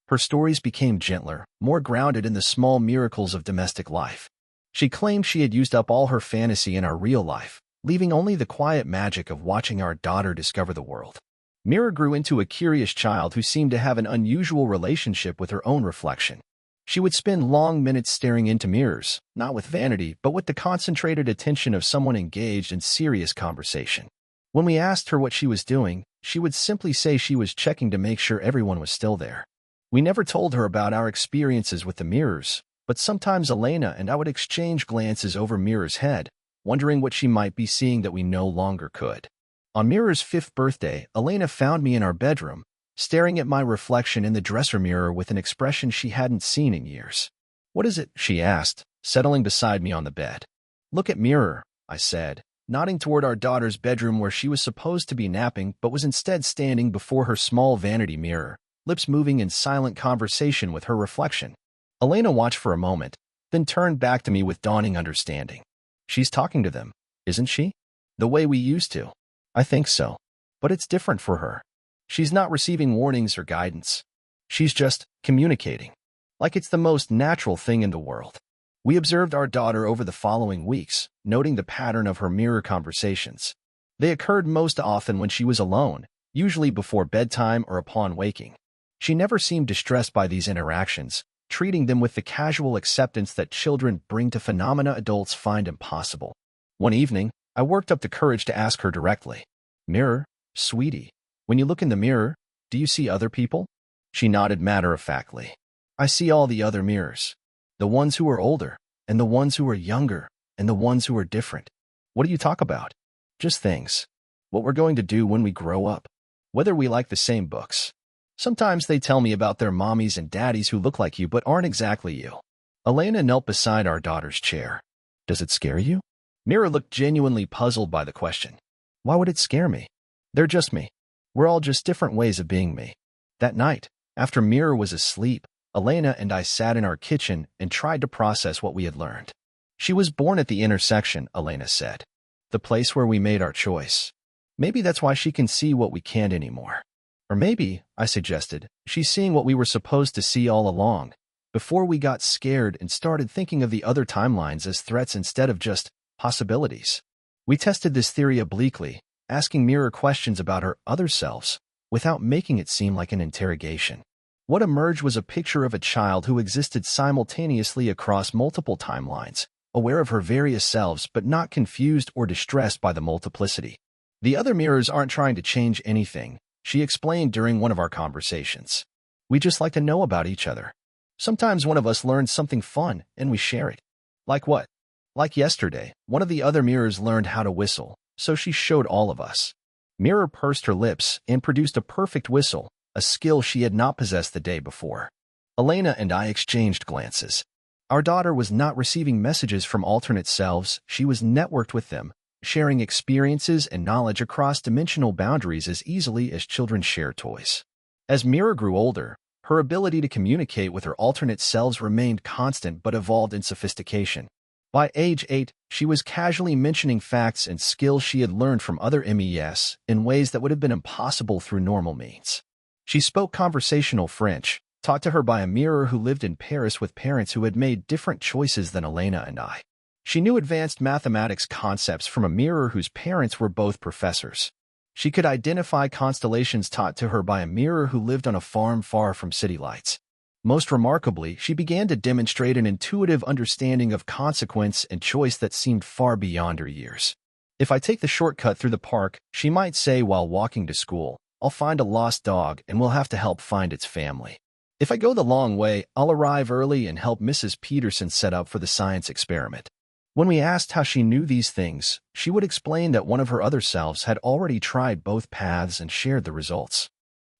Her stories became gentler, more grounded in the small miracles of domestic life. She claimed she had used up all her fantasy in our real life, leaving only the quiet magic of watching our daughter discover the world. Mirror grew into a curious child who seemed to have an unusual relationship with her own reflection. She would spend long minutes staring into mirrors, not with vanity, but with the concentrated attention of someone engaged in serious conversation. When we asked her what she was doing, she would simply say she was checking to make sure everyone was still there. We never told her about our experiences with the mirrors, but sometimes Elena and I would exchange glances over Mirror's head, wondering what she might be seeing that we no longer could. On Mirror's 5th birthday, Elena found me in our bedroom, staring at my reflection in the dresser mirror with an expression she hadn't seen in years. "What is it?" she asked, settling beside me on the bed. "Look at Mirror," I said, nodding toward our daughter's bedroom where she was supposed to be napping but was instead standing before her small vanity mirror, lips moving in silent conversation with her reflection. Elena watched for a moment, then turned back to me with dawning understanding. "She's talking to them, isn't she? The way we used to." "I think so. But it's different for her. She's not receiving warnings or guidance. She's just communicating, like it's the most natural thing in the world." We observed our daughter over the following weeks, noting the pattern of her mirror conversations. They occurred most often when she was alone, usually before bedtime or upon waking. She never seemed distressed by these interactions, treating them with the casual acceptance that children bring to phenomena adults find impossible. One evening, I worked up the courage to ask her directly, "Mirror, sweetie, when you look in the mirror, do you see other people?" She nodded matter-of-factly. "I see all the other mirrors. The ones who are older, and the ones who are younger, and the ones who are different." "What do you talk about?" "Just things. What we're going to do when we grow up. Whether we like the same books. Sometimes they tell me about their mommies and daddies who look like you but aren't exactly you." Elena knelt beside our daughter's chair. "Does it scare you?" Mirror looked genuinely puzzled by the question. "Why would it scare me? They're just me. We're all just different ways of being me." That night, after Mirror was asleep, Elena and I sat in our kitchen and tried to process what we had learned. "She was born at the intersection," Elena said. "The place where we made our choice. Maybe that's why she can see what we can't anymore. Or maybe," I suggested, "she's seeing what we were supposed to see all along, before we got scared and started thinking of the other timelines as threats instead of just possibilities." We tested this theory obliquely, asking Mirror questions about her other selves, without making it seem like an interrogation. What emerged was a picture of a child who existed simultaneously across multiple timelines, aware of her various selves but not confused or distressed by the multiplicity. "The other mirrors aren't trying to change anything," she explained during one of our conversations. "We just like to know about each other. Sometimes one of us learns something fun and we share it." "Like what?" "Like yesterday, one of the other mirrors learned how to whistle, so she showed all of us." Mirror pursed her lips and produced a perfect whistle, a skill she had not possessed the day before. Elena and I exchanged glances. Our daughter was not receiving messages from alternate selves, she was networked with them, sharing experiences and knowledge across dimensional boundaries as easily as children share toys. As Mirror grew older, her ability to communicate with her alternate selves remained constant but evolved in sophistication. By age 8, she was casually mentioning facts and skills she had learned from other MES in ways that would have been impossible through normal means. She spoke conversational French, taught to her by a mirror who lived in Paris with parents who had made different choices than Elena and I. She knew advanced mathematics concepts from a mirror whose parents were both professors. She could identify constellations taught to her by a mirror who lived on a farm far from city lights. Most remarkably, she began to demonstrate an intuitive understanding of consequence and choice that seemed far beyond her years. If I take the shortcut through the park, she might say while walking to school, I'll find a lost dog and we'll have to help find its family. If I go the long way, I'll arrive early and help Mrs. Peterson set up for the science experiment. When we asked how she knew these things, she would explain that one of her other selves had already tried both paths and shared the results.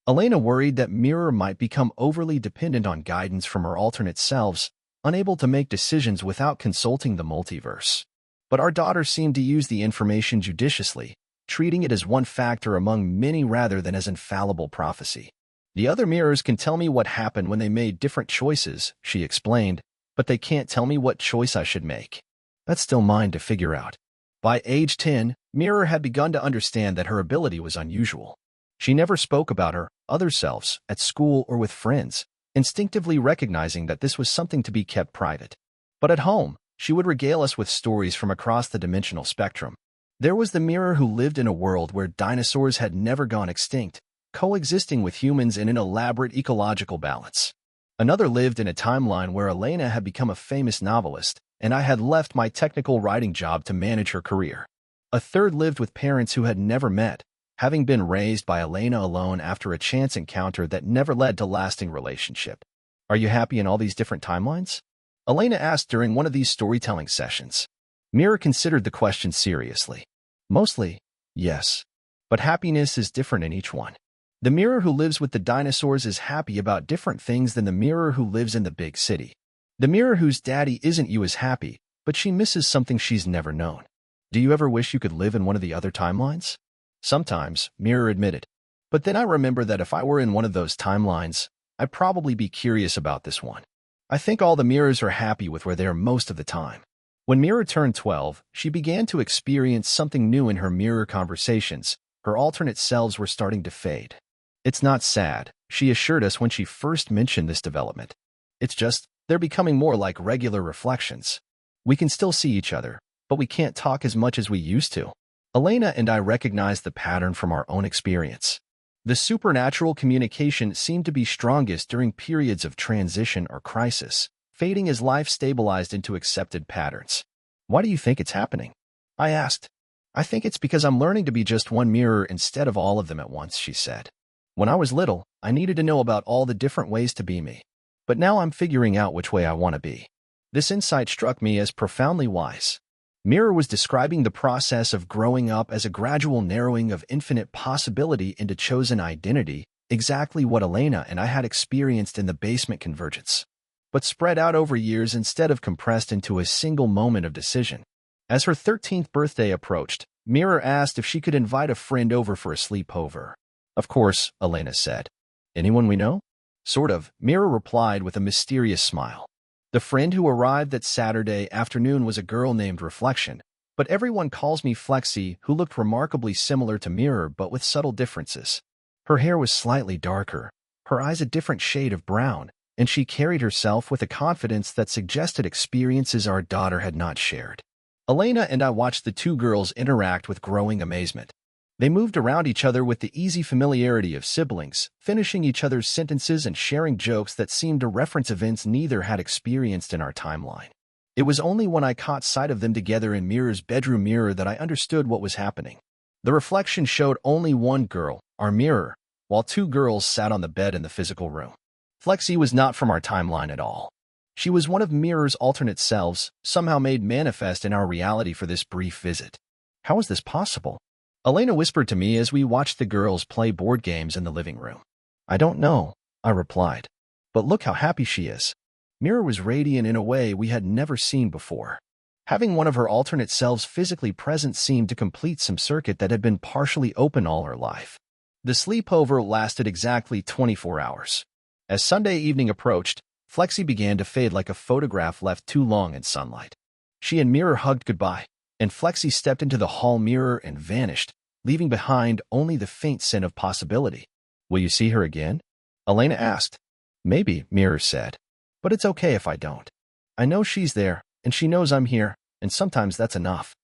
Elena worried that Mirror might become overly dependent on guidance from her alternate selves, unable to make decisions without consulting the multiverse. But our daughter seemed to use the information judiciously, treating it as one factor among many rather than as infallible prophecy. The other mirrors can tell me what happened when they made different choices, she explained, but they can't tell me what choice I should make. That's still mine to figure out. By age 10, Mirror had begun to understand that her ability was unusual. She never spoke about her other selves at school or with friends, instinctively recognizing that this was something to be kept private. But at home, she would regale us with stories from across the dimensional spectrum. There was the mirror who lived in a world where dinosaurs had never gone extinct, coexisting with humans in an elaborate ecological balance. Another lived in a timeline where Elena had become a famous novelist, and I had left my technical writing job to manage her career. A third lived with parents who had never met, having been raised by Elena alone after a chance encounter that never led to lasting relationship. Are you happy in all these different timelines? Elena asked during one of these storytelling sessions. Mirror considered the question seriously. Mostly, yes. But happiness is different in each one. The mirror who lives with the dinosaurs is happy about different things than the mirror who lives in the big city. The mirror whose daddy isn't you is happy, but she misses something she's never known. Do you ever wish you could live in one of the other timelines? Sometimes, Mirror admitted. But then I remember that if I were in one of those timelines, I'd probably be curious about this one. I think all the mirrors are happy with where they are most of the time. When Mirror turned 12, she began to experience something new in her mirror conversations. Her alternate selves were starting to fade. It's not sad, she assured us when she first mentioned this development. It's just, they're becoming more like regular reflections. We can still see each other, but we can't talk as much as we used to. Elena and I recognized the pattern from our own experience. The supernatural communication seemed to be strongest during periods of transition or crisis, fading as life stabilized into accepted patterns. Why do you think it's happening? I asked. I think it's because I'm learning to be just one mirror instead of all of them at once, she said. When I was little, I needed to know about all the different ways to be me. But now I'm figuring out which way I want to be. This insight struck me as profoundly wise. Mirror was describing the process of growing up as a gradual narrowing of infinite possibility into chosen identity, exactly what Elena and I had experienced in the basement convergence, but spread out over years instead of compressed into a single moment of decision. As her 13th birthday approached, Mirror asked if she could invite a friend over for a sleepover. Of course, Elena said. Anyone we know? Sort of, Mirror replied with a mysterious smile. The friend who arrived that Saturday afternoon was a girl named Reflection, but everyone calls me Flexi, who looked remarkably similar to Mirror but with subtle differences. Her hair was slightly darker, her eyes a different shade of brown, and she carried herself with a confidence that suggested experiences our daughter had not shared. Elena and I watched the two girls interact with growing amazement. They moved around each other with the easy familiarity of siblings, finishing each other's sentences and sharing jokes that seemed to reference events neither had experienced in our timeline. It was only when I caught sight of them together in Mirror's bedroom mirror that I understood what was happening. The reflection showed only one girl, our mirror, while two girls sat on the bed in the physical room. Flexi was not from our timeline at all. She was one of Mirror's alternate selves, somehow made manifest in our reality for this brief visit. How was this possible? Elena whispered to me as we watched the girls play board games in the living room. I don't know, I replied. But look how happy she is. Mirror was radiant in a way we had never seen before. Having one of her alternate selves physically present seemed to complete some circuit that had been partially open all her life. The sleepover lasted exactly 24 hours. As Sunday evening approached, Flexi began to fade like a photograph left too long in sunlight. She and Mirror hugged goodbye, and Flexi stepped into the hall mirror and vanished, leaving behind only the faint scent of possibility. Will you see her again? Elena asked. Maybe, Mirror said. But it's okay if I don't. I know she's there, and she knows I'm here, and sometimes that's enough.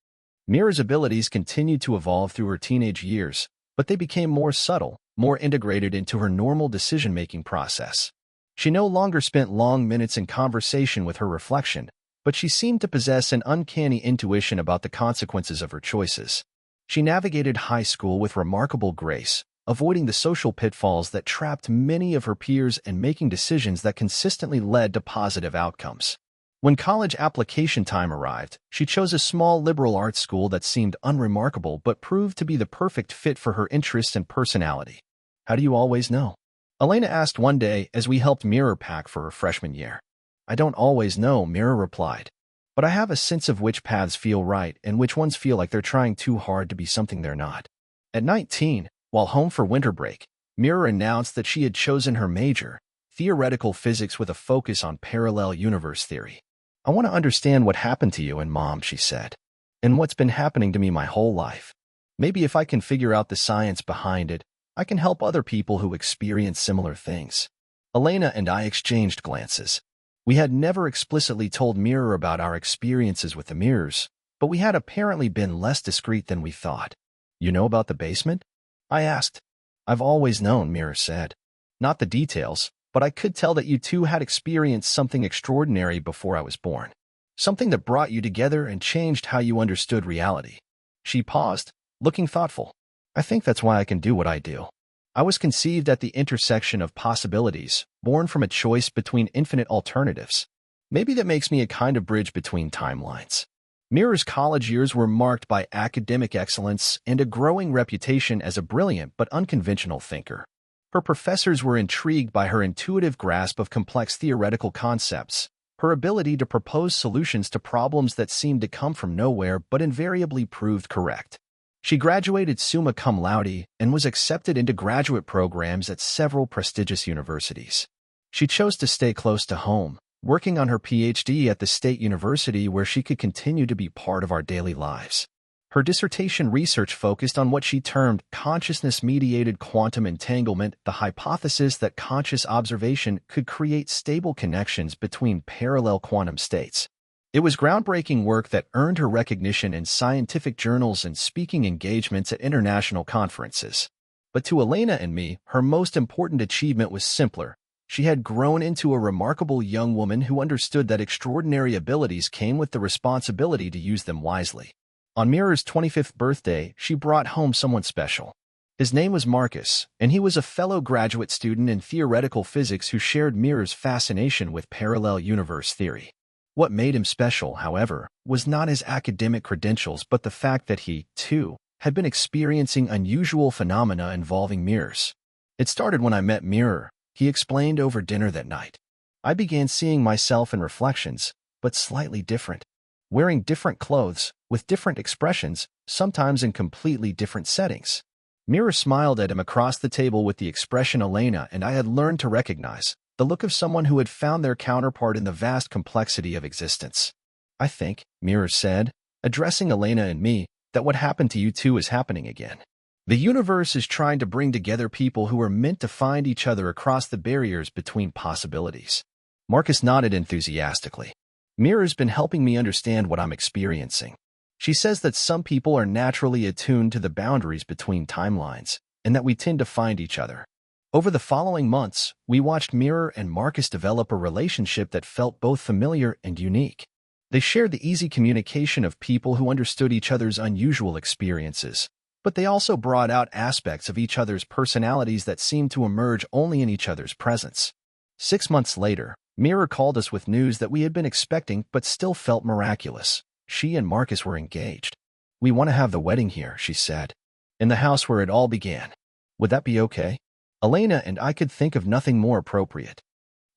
Mirror's abilities continued to evolve through her teenage years, but they became more subtle, more integrated into her normal decision-making process. She no longer spent long minutes in conversation with her reflection, but she seemed to possess an uncanny intuition about the consequences of her choices. She navigated high school with remarkable grace, avoiding the social pitfalls that trapped many of her peers and making decisions that consistently led to positive outcomes. When college application time arrived, she chose a small liberal arts school that seemed unremarkable but proved to be the perfect fit for her interests and personality. How do you always know? Elena asked one day as we helped Mirror pack for her freshman year. I don't always know, Mirror replied. But I have a sense of which paths feel right and which ones feel like they're trying too hard to be something they're not. At 19, while home for winter break, Mirror announced that she had chosen her major, theoretical physics with a focus on parallel universe theory. I want to understand what happened to you and Mom, she said, and what's been happening to me my whole life. Maybe if I can figure out the science behind it, I can help other people who experience similar things. Elena and I exchanged glances. We had never explicitly told Mirror about our experiences with the mirrors, but we had apparently been less discreet than we thought. You know about the basement? I asked. I've always known, Mirror said. Not the details, but I could tell that you two had experienced something extraordinary before I was born. Something that brought you together and changed how you understood reality. She paused, looking thoughtful. I think that's why I can do what I do. I was conceived at the intersection of possibilities, born from a choice between infinite alternatives. Maybe that makes me a kind of bridge between timelines. Mirror's college years were marked by academic excellence and a growing reputation as a brilliant but unconventional thinker. Her professors were intrigued by her intuitive grasp of complex theoretical concepts, her ability to propose solutions to problems that seemed to come from nowhere but invariably proved correct. She graduated summa cum laude and was accepted into graduate programs at several prestigious universities. She chose to stay close to home, working on her PhD at the State University where she could continue to be part of our daily lives. Her dissertation research focused on what she termed consciousness-mediated quantum entanglement, the hypothesis that conscious observation could create stable connections between parallel quantum states. It was groundbreaking work that earned her recognition in scientific journals and speaking engagements at international conferences. But to Elena and me, her most important achievement was simpler. She had grown into a remarkable young woman who understood that extraordinary abilities came with the responsibility to use them wisely. On Mirror's 25th birthday, she brought home someone special. His name was Marcus, and he was a fellow graduate student in theoretical physics who shared Mirror's fascination with parallel universe theory. What made him special, however, was not his academic credentials but the fact that he, too, had been experiencing unusual phenomena involving mirrors. It started when I met Mirror, he explained over dinner that night. I began seeing myself in reflections, but slightly different. Wearing different clothes, with different expressions, sometimes in completely different settings. Mirror smiled at him across the table with the expression Elena and I had learned to recognize, the look of someone who had found their counterpart in the vast complexity of existence. I think, Mirror said, addressing Elena and me, that what happened to you two is happening again. The universe is trying to bring together people who are meant to find each other across the barriers between possibilities. Marcus nodded enthusiastically. Mirror's been helping me understand what I'm experiencing. She says that some people are naturally attuned to the boundaries between timelines, and that we tend to find each other. Over the following months, we watched Mirror and Marcus develop a relationship that felt both familiar and unique. They shared the easy communication of people who understood each other's unusual experiences, but they also brought out aspects of each other's personalities that seemed to emerge only in each other's presence. 6 months later, Mirror called us with news that we had been expecting but still felt miraculous. She and Marcus were engaged. We want to have the wedding here, she said. In the house where it all began. Would that be okay? Elena and I could think of nothing more appropriate.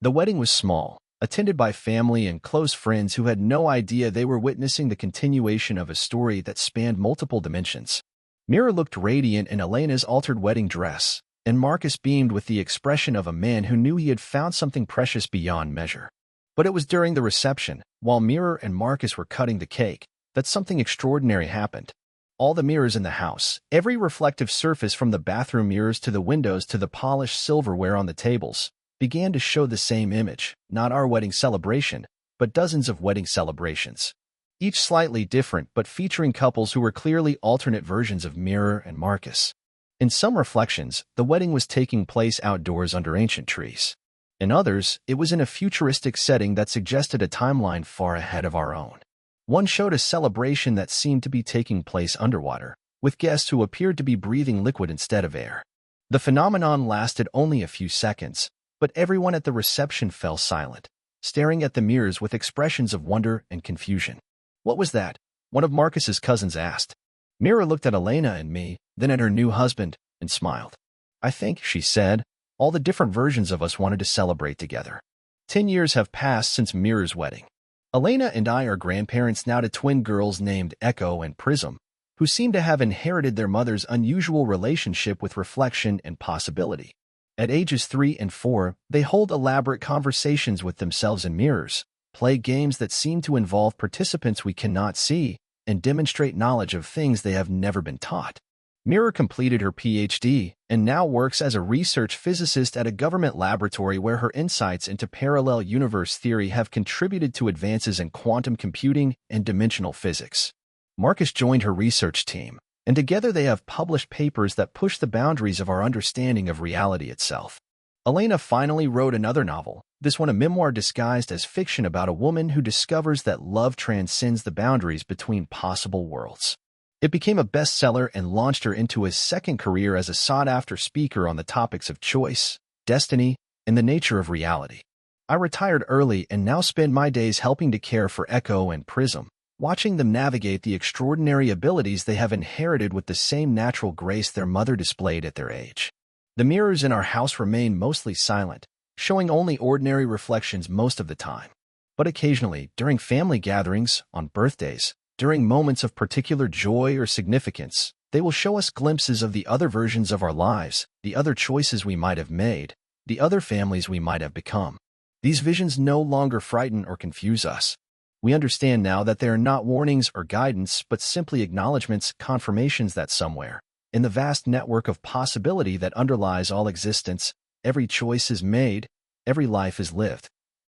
The wedding was small, attended by family and close friends who had no idea they were witnessing the continuation of a story that spanned multiple dimensions. Mirror looked radiant in Elena's altered wedding dress, and Marcus beamed with the expression of a man who knew he had found something precious beyond measure. But it was during the reception, while Mirror and Marcus were cutting the cake, that something extraordinary happened. All the mirrors in the house, every reflective surface from the bathroom mirrors to the windows to the polished silverware on the tables, began to show the same image, not our wedding celebration, but dozens of wedding celebrations. Each slightly different but featuring couples who were clearly alternate versions of Mirror and Marcus. In some reflections, the wedding was taking place outdoors under ancient trees. In others, it was in a futuristic setting that suggested a timeline far ahead of our own. One showed a celebration that seemed to be taking place underwater, with guests who appeared to be breathing liquid instead of air. The phenomenon lasted only a few seconds, but everyone at the reception fell silent, staring at the mirrors with expressions of wonder and confusion. "What was that?" one of Marcus's cousins asked. Mira looked at Elena and me, then at her new husband, and smiled. "I think," she said, "all the different versions of us wanted to celebrate together." 10 years have passed since Mira's wedding. Elena and I are grandparents now to twin girls named Echo and Prism, who seem to have inherited their mother's unusual relationship with reflection and possibility. At ages 3 and 4, they hold elaborate conversations with themselves in mirrors, play games that seem to involve participants we cannot see, and demonstrate knowledge of things they have never been taught. Mira completed her PhD and now works as a research physicist at a government laboratory where her insights into parallel universe theory have contributed to advances in quantum computing and dimensional physics. Marcus joined her research team, and together they have published papers that push the boundaries of our understanding of reality itself. Elena finally wrote another novel, this one a memoir disguised as fiction about a woman who discovers that love transcends the boundaries between possible worlds. It became a bestseller and launched her into a second career as a sought-after speaker on the topics of choice, destiny, and the nature of reality. I retired early and now spend my days helping to care for Echo and Prism, watching them navigate the extraordinary abilities they have inherited with the same natural grace their mother displayed at their age. The mirrors in our house remain mostly silent, showing only ordinary reflections most of the time. But occasionally, during family gatherings, on birthdays, during moments of particular joy or significance, they will show us glimpses of the other versions of our lives, the other choices we might have made, the other families we might have become. These visions no longer frighten or confuse us. We understand now that they are not warnings or guidance, but simply acknowledgments, confirmations that somewhere, in the vast network of possibility that underlies all existence, every choice is made, every life is lived.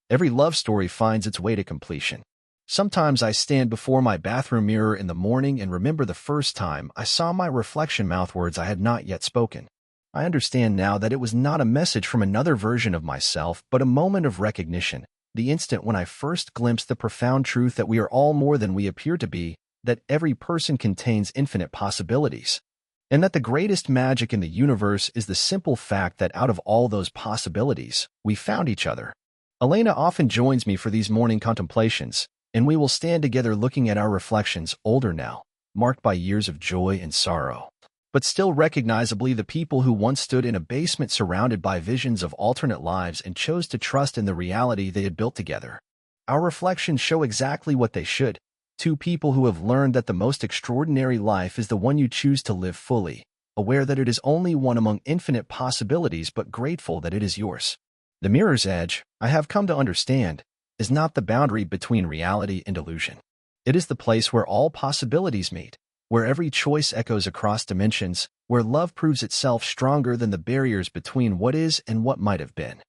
Every love story finds its way to completion. Sometimes I stand before my bathroom mirror in the morning and remember the first time I saw my reflection mouth words I had not yet spoken. I understand now that it was not a message from another version of myself, but a moment of recognition, the instant when I first glimpsed the profound truth that we are all more than we appear to be, that every person contains infinite possibilities, and that the greatest magic in the universe is the simple fact that out of all those possibilities, we found each other. Elena often joins me for these morning contemplations, and we will stand together looking at our reflections, older now, marked by years of joy and sorrow, but still recognizably the people who once stood in a basement surrounded by visions of alternate lives and chose to trust in the reality they had built together. Our reflections show exactly what they should. Two people who have learned that the most extraordinary life is the one you choose to live fully, aware that it is only one among infinite possibilities but grateful that it is yours. The mirror's edge, I have come to understand, is not the boundary between reality and illusion. It is the place where all possibilities meet, where every choice echoes across dimensions, where love proves itself stronger than the barriers between what is and what might have been.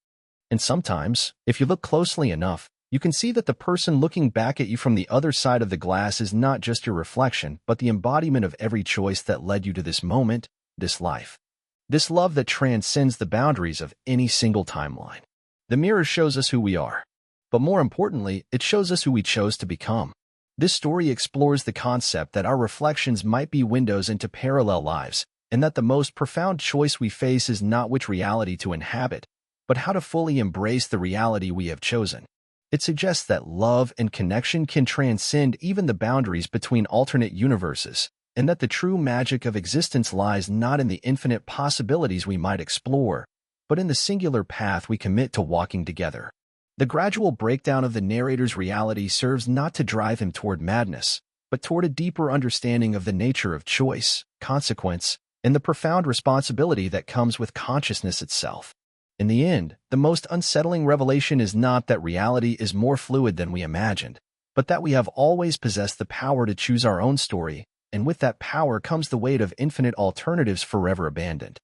And sometimes, if you look closely enough, you can see that the person looking back at you from the other side of the glass is not just your reflection, but the embodiment of every choice that led you to this moment, this life. This love that transcends the boundaries of any single timeline. The mirror shows us who we are. But more importantly, it shows us who we chose to become. This story explores the concept that our reflections might be windows into parallel lives, and that the most profound choice we face is not which reality to inhabit, but how to fully embrace the reality we have chosen. It suggests that love and connection can transcend even the boundaries between alternate universes, and that the true magic of existence lies not in the infinite possibilities we might explore, but in the singular path we commit to walking together. The gradual breakdown of the narrator's reality serves not to drive him toward madness, but toward a deeper understanding of the nature of choice, consequence, and the profound responsibility that comes with consciousness itself. In the end, the most unsettling revelation is not that reality is more fluid than we imagined, but that we have always possessed the power to choose our own story, and with that power comes the weight of infinite alternatives forever abandoned.